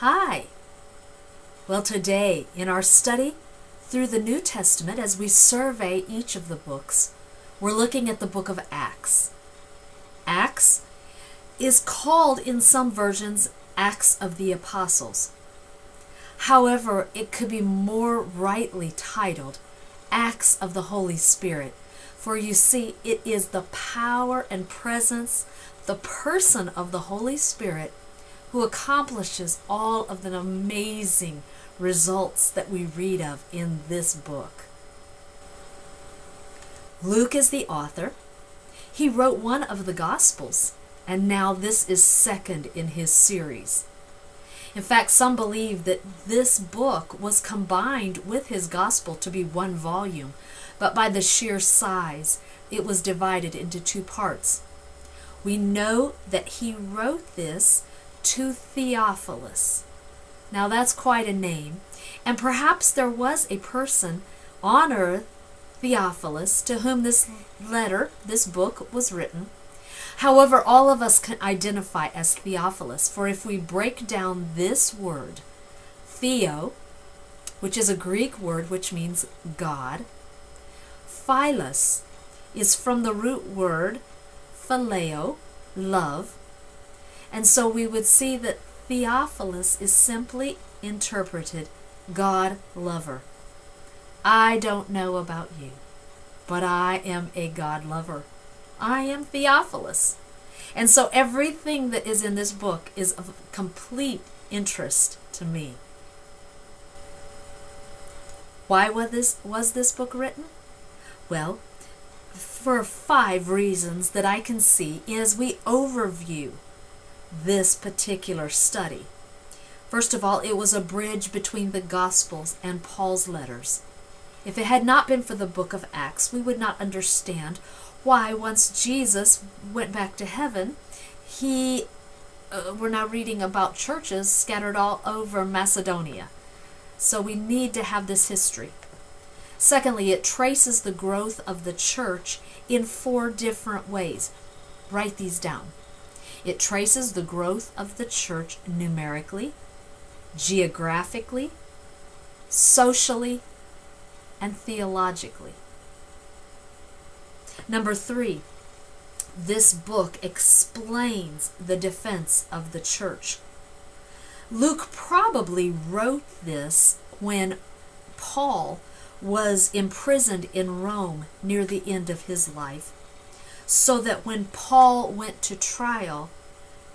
Hi! Well, today in our study through the New Testament, as we survey each of the books, we're looking at the book of Acts. Acts is called in some versions Acts of the Apostles. However, it could be more rightly titled Acts of the Holy Spirit, for you see, it is the power and presence, the person of the Holy Spirit who accomplishes all of the amazing results that we read of in this book. Luke is the author. He wrote one of the Gospels, and now this is second in his series. In fact, some believe that this book was combined with his Gospel to be one volume, but by the sheer size, it was divided into two parts. We know that he wrote this to Theophilus. Now that's quite a name, and perhaps there was a person on earth, Theophilus, to whom this letter, this book, was written. However, all of us can identify as Theophilus, for if we break down this word, Theo, which is a Greek word which means God, Philos is from the root word phileo, love, and so we would see that Theophilus is simply interpreted God lover. I don't know about you, but I am a God lover. I am Theophilus. And so everything that is in this book is of complete interest to me. Why was this book written? Well, for 5 reasons that I can see as we overview this particular study. First of all, it was a bridge between the Gospels and Paul's letters. If it had not been for the book of Acts, we would not understand why once Jesus went back to heaven, we're now reading about churches scattered all over Macedonia. So we need to have this history. Secondly, it traces the growth of the church in 4 different ways. Write these down. It traces the growth of the church numerically, geographically, socially, and theologically. Number 3, this book explains the defense of the church. Luke probably wrote this when Paul was imprisoned in Rome near the end of his life, so that when Paul went to trial,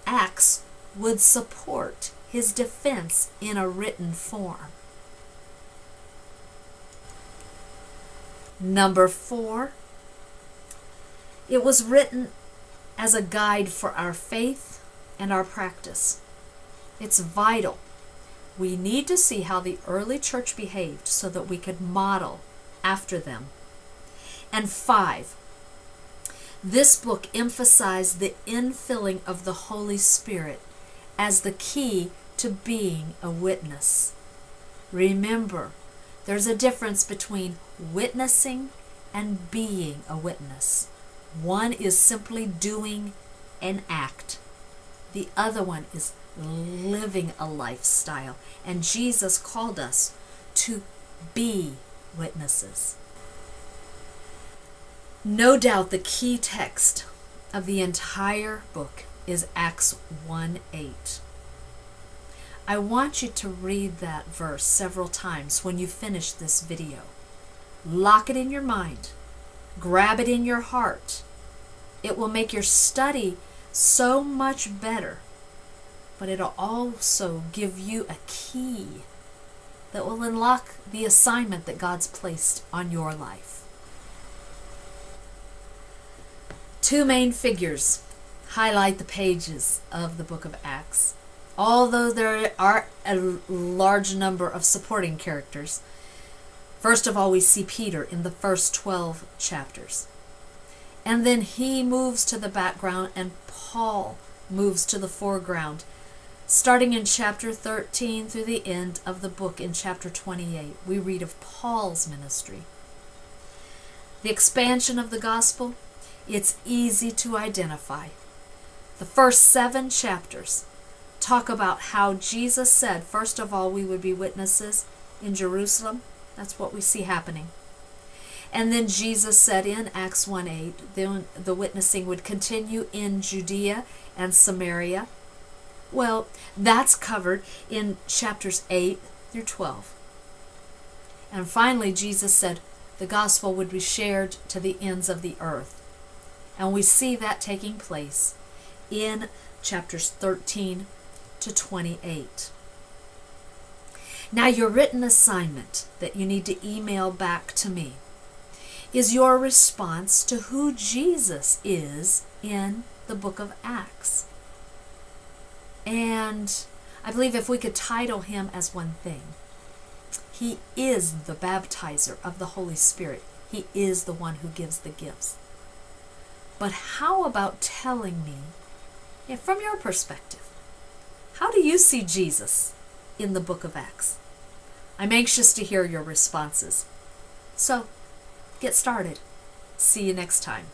Acts would support his defense in a written form. Number 4, it was written as a guide for our faith and our practice. It's vital. We need to see how the early church behaved so that we could model after them. And 5, this book emphasized the infilling of the Holy Spirit as the key to being a witness. Remember, there's a difference between witnessing and being a witness. One is simply doing an act. The other one is living a lifestyle. And Jesus called us to be witnesses. No doubt the key text of the entire book is Acts 1:8. I want you to read that verse several times when you finish this video. Lock it in your mind. Grab it in your heart. It will make your study so much better, but it'll also give you a key that will unlock the assignment that God's placed on your life. 2 main figures highlight the pages of the book of Acts. Although there are a large number of supporting characters, first of all, we see Peter in the first 12 chapters. And then he moves to the background and Paul moves to the foreground, starting in chapter 13 through the end of the book in chapter 28. We read of Paul's ministry. The expansion of the gospel, it's easy to identify. The first 7 chapters talk about how Jesus said, first of all, we would be witnesses in Jerusalem. That's what we see happening. And then Jesus said in Acts 1:8, the witnessing would continue in Judea and Samaria. Well, that's covered in chapters 8 through 12. And finally, Jesus said the gospel would be shared to the ends of the earth. And we see that taking place in chapters 13 to 28. Now, your written assignment that you need to email back to me is your response to who Jesus is in the book of Acts. And I believe if we could title him as one thing, he is the baptizer of the Holy Spirit. He is the one who gives the gifts. But how about telling me, from your perspective, how do you see Jesus in the book of Acts? I'm anxious to hear your responses. So, get started. See you next time.